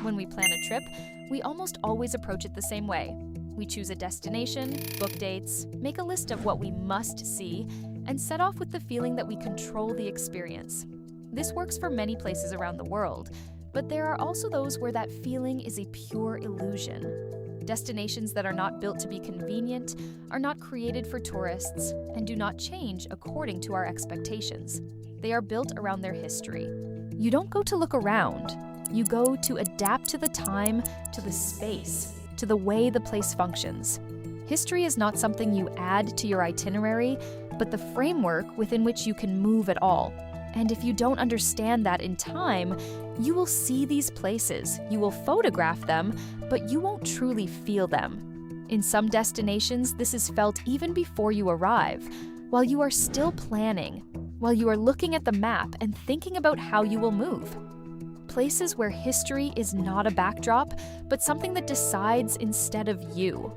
When we plan a trip, we almost always approach it the same way. We choose a destination, book dates, make a list of what we must see, and set off with the feeling that we control the experience. This works for many places around the world, but there are also those where that feeling is a pure illusion. Destinations that are not built to be convenient, are not created for tourists, and do not change according to our expectations. They are built around their history. You don't go to look around. You go to adapt to the time, to the space, to the way the place functions. History is not something you add to your itinerary, but the framework within which you can move at all. And if you don't understand that in time, you will see these places, you will photograph them, but you won't truly feel them. In some destinations, this is felt even before you arrive, while you are still planning, while you are looking at the map and thinking about how you will move. Places where history is not a backdrop, but something that decides instead of you.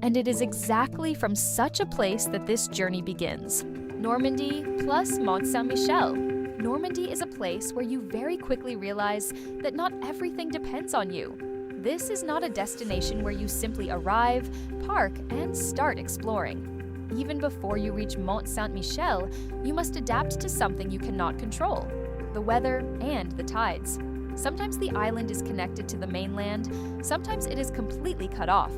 And it is exactly from such a place that this journey begins. Normandy plus Mont Saint-Michel. Normandy is a place where you very quickly realize that not everything depends on you. This is not a destination where you simply arrive, park, and start exploring. Even before you reach Mont Saint-Michel, you must adapt to something you cannot control: the weather and the tides. Sometimes the island is connected to the mainland, sometimes it is completely cut off.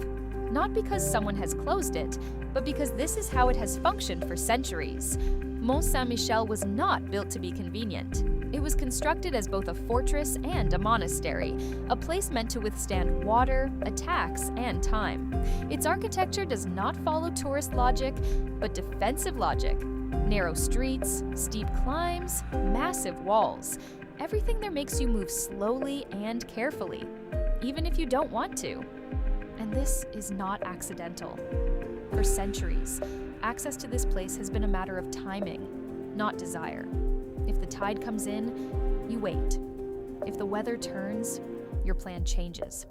Not because someone has closed it, but because this is how it has functioned for centuries. Mont Saint-Michel was not built to be convenient. It was constructed as both a fortress and a monastery, a place meant to withstand water, attacks, and time. Its architecture does not follow tourist logic, but defensive logic. Narrow streets, steep climbs, massive walls. Everything there makes you move slowly and carefully, even if you don't want to. And this is not accidental. For centuries, access to this place has been a matter of timing, not desire. If the tide comes in, you wait. If the weather turns, your plan changes.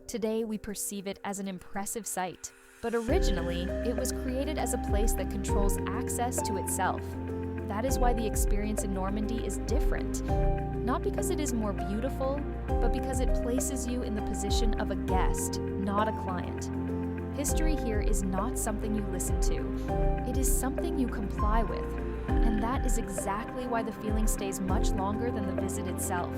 Today, we perceive it as an impressive sight, but originally, it was created as a place that controls access to itself. That is why the experience in Normandy is different. Not because it is more beautiful, but because it places you in the position of a guest, not a client. History here is not something you listen to. It is something you comply with. And that is exactly why the feeling stays much longer than the visit itself.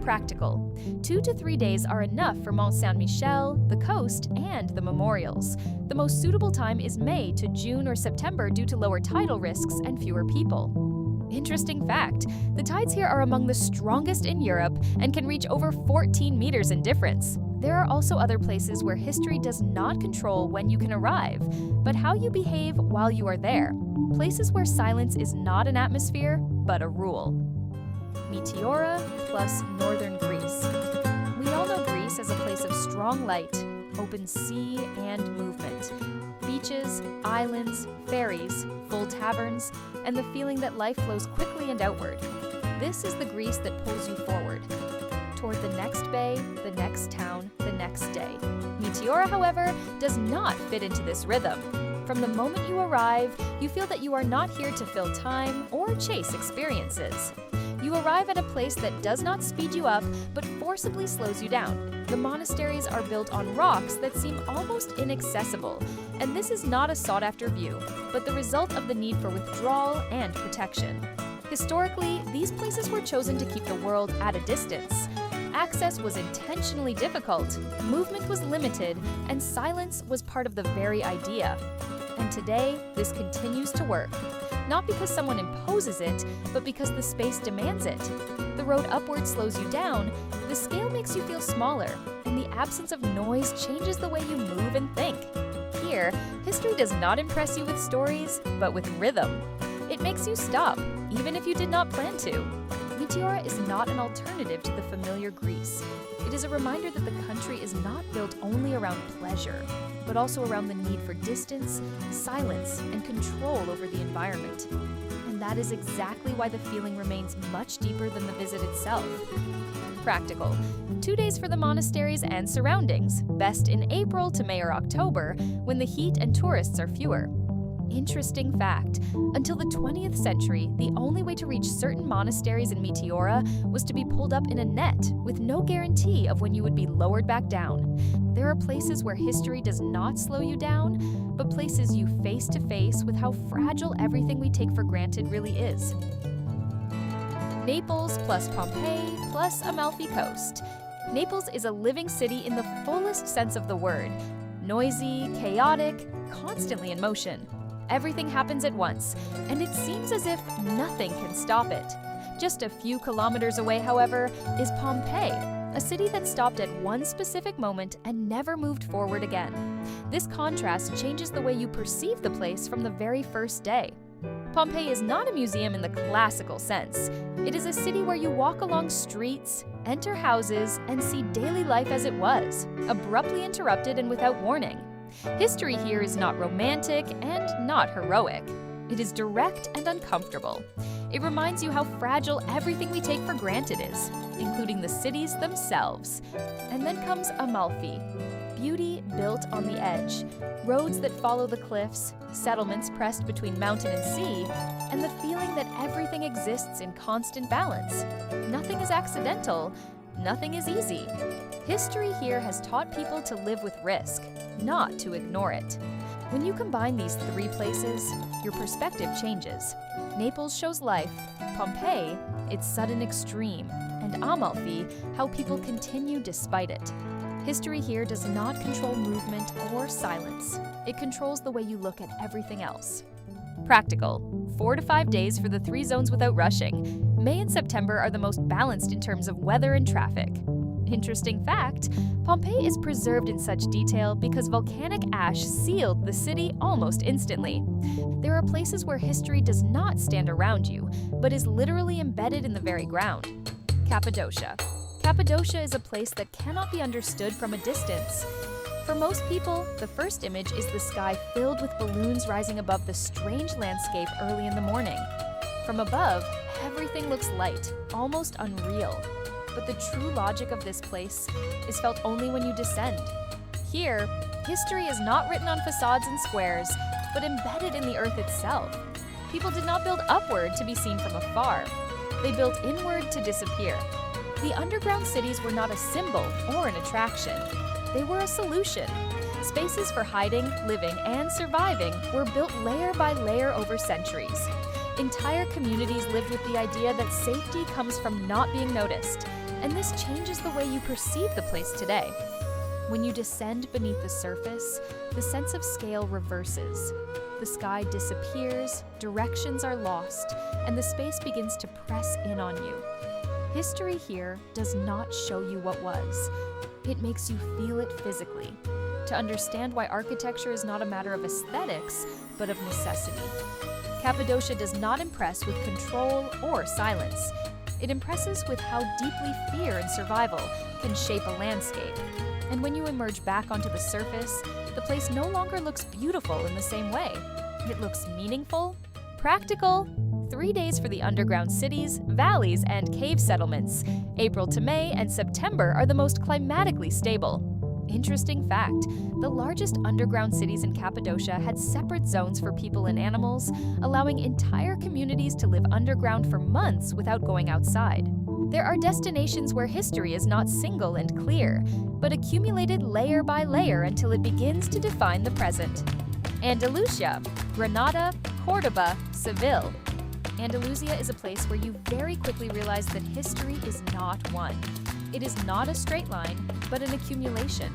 Practical. 2 to 3 days are enough for Mont Saint-Michel, the coast, and the memorials. The most suitable time is May to June or September due to lower tidal risks and fewer people. Interesting fact, the tides here are among the strongest in Europe and can reach over 14 meters in difference. There are also other places where history does not control when you can arrive, but how you behave while you are there. Places where silence is not an atmosphere, but a rule. Meteora plus northern Greece. We all know Greece as a place of strong light, open sea, and movement. Beaches, islands, ferries, full taverns, and the feeling that life flows quickly and outward. This is the Greece that pulls you forward, toward the next bay, the next town, the next day. Meteora, however, does not fit into this rhythm. From the moment you arrive, you feel that you are not here to fill time or chase experiences. You arrive at a place that does not speed you up, but forcibly slows you down. The monasteries are built on rocks that seem almost inaccessible, and this is not a sought-after view, but the result of the need for withdrawal and protection. Historically, these places were chosen to keep the world at a distance. Access was intentionally difficult, movement was limited, and silence was part of the very idea. And today, this continues to work. Not because someone imposes it, but because the space demands it. The road upward slows you down, the scale makes you feel smaller, and the absence of noise changes the way you move and think. Here, history does not impress you with stories, but with rhythm. It makes you stop, even if you did not plan to. Meteora is not an alternative to the familiar Greece. It is a reminder that the country is not built only around pleasure, but also around the need for distance, silence, and control over the environment. And that is exactly why the feeling remains much deeper than the visit itself. Practical. 2 days for the monasteries and surroundings, best in April to May or October, when the heat and tourists are fewer. Interesting fact, until the 20th century, the only way to reach certain monasteries in Meteora was to be pulled up in a net, with no guarantee of when you would be lowered back down. There are places where history does not slow you down, but places you face to face with how fragile everything we take for granted really is. Naples plus Pompeii plus Amalfi Coast. Naples is a living city in the fullest sense of the word. Noisy, chaotic, constantly in motion. Everything happens at once, and it seems as if nothing can stop it. Just a few kilometers away, however, is Pompeii, a city that stopped at one specific moment and never moved forward again. This contrast changes the way you perceive the place from the very first day. Pompeii is not a museum in the classical sense. It is a city where you walk along streets, enter houses, and see daily life as it was, abruptly interrupted and without warning. History here is not romantic and not heroic. It is direct and uncomfortable. It reminds you how fragile everything we take for granted is, including the cities themselves. And then comes Amalfi. Beauty built on the edge, roads that follow the cliffs, settlements pressed between mountain and sea, and the feeling that everything exists in constant balance. Nothing is accidental, nothing is easy. History here has taught people to live with risk, not to ignore it. When you combine these three places, your perspective changes. Naples shows life, Pompeii, its sudden extreme, and Amalfi, how people continue despite it. History here does not control movement or silence. It controls the way you look at everything else. Practical. 4 to 5 days for the 3 zones without rushing. May and September are the most balanced in terms of weather and traffic. Interesting fact, Pompeii is preserved in such detail because volcanic ash sealed the city almost instantly. There are places where history does not stand around you, but is literally embedded in the very ground. Cappadocia. Cappadocia is a place that cannot be understood from a distance. For most people, the first image is the sky filled with balloons rising above the strange landscape early in the morning. From above, everything looks light, almost unreal. But the true logic of this place is felt only when you descend. Here, history is not written on facades and squares, but embedded in the earth itself. People did not build upward to be seen from afar. They built inward to disappear. The underground cities were not a symbol or an attraction. They were a solution. Spaces for hiding, living, and surviving were built layer by layer over centuries. Entire communities lived with the idea that safety comes from not being noticed, and this changes the way you perceive the place today. When you descend beneath the surface, the sense of scale reverses. The sky disappears, directions are lost, and the space begins to press in on you. History here does not show you what was. It makes you feel it physically, to understand why architecture is not a matter of aesthetics, but of necessity. Cappadocia does not impress with control or silence. It impresses with how deeply fear and survival can shape a landscape. And when you emerge back onto the surface, the place no longer looks beautiful in the same way. It looks meaningful, practical. 3 days for the underground cities, valleys, and cave settlements. April to May and September are the most climatically stable. Interesting fact, the largest underground cities in Cappadocia had separate zones for people and animals, allowing entire communities to live underground for months without going outside. There are destinations where history is not single and clear, but accumulated layer by layer until it begins to define the present. Andalusia, Granada, Cordoba, Seville. Andalusia is a place where you very quickly realize that history is not one. It is not a straight line, but an accumulation.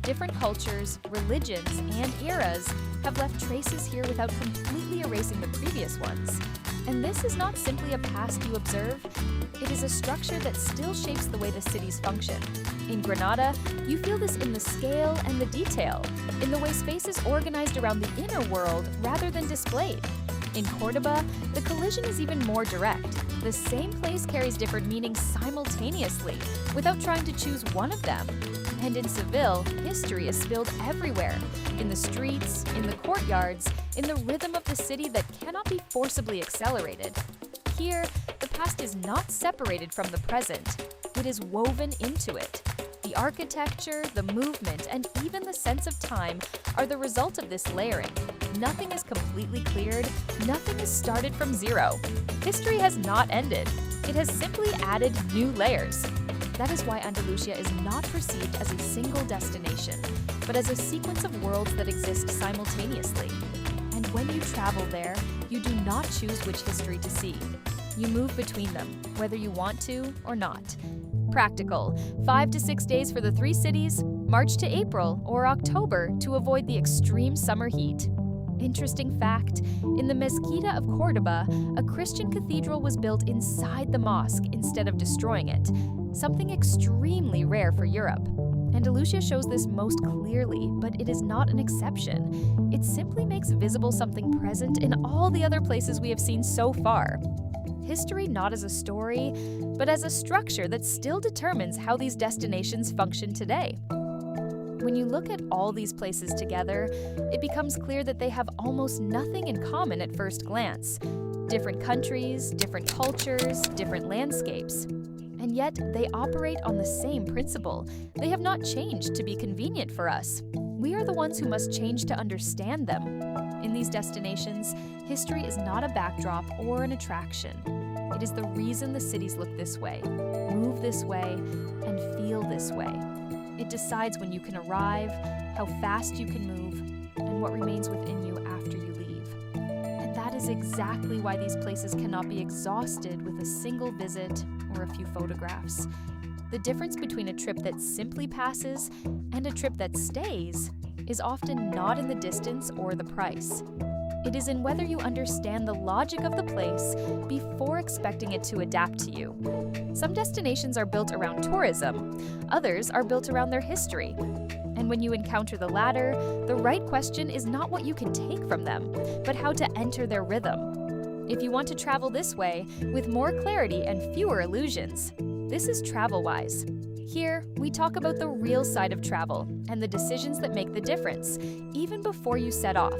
Different cultures, religions, and eras have left traces here without completely erasing the previous ones. And this is not simply a past you observe, it is a structure that still shapes the way the cities function. In Granada, you feel this in the scale and the detail, in the way space is organized around the inner world rather than displayed. In Cordoba, the collision is even more direct. The same place carries different meanings simultaneously, without trying to choose one of them. And in Seville, history is spilled everywhere, in the streets, in the courtyards, in the rhythm of the city that cannot be forcibly accelerated. Here, the past is not separated from the present. It is woven into it. The architecture, the movement, and even the sense of time are the result of this layering. nothing is completely cleared, nothing is started from zero. History has not ended. It has simply added new layers. That is why Andalusia is not perceived as a single destination, but as a sequence of worlds that exist simultaneously. And when you travel there, you do not choose which history to see. You move between them, whether you want to or not. Practical: 5 to 6 days for the 3 cities, March to April or October to avoid the extreme summer heat. Interesting fact, in the Mezquita of Cordoba, a Christian cathedral was built inside the mosque instead of destroying it, something extremely rare for Europe. Andalusia shows this most clearly, but it is not an exception. It simply makes visible something present in all the other places we have seen so far. History not as a story, but as a structure that still determines how these destinations function today. When you look at all these places together, it becomes clear that they have almost nothing in common at first glance. Different countries, different cultures, different landscapes. And yet, they operate on the same principle. They have not changed to be convenient for us. We are the ones who must change to understand them. In these destinations, history is not a backdrop or an attraction. It is the reason the cities look this way, move this way, and feel this way. It decides when you can arrive, how fast you can move, and what remains within you after you leave. And that is exactly why these places cannot be exhausted with a single visit or a few photographs. The difference between a trip that simply passes and a trip that stays is often not in the distance or the price. It is in whether you understand the logic of the place before expecting it to adapt to you. Some destinations are built around tourism, others are built around their history. And when you encounter the latter, the right question is not what you can take from them, but how to enter their rhythm. If you want to travel this way, with more clarity and fewer illusions, this is TravelWise. Here, we talk about the real side of travel and the decisions that make the difference, even before you set off.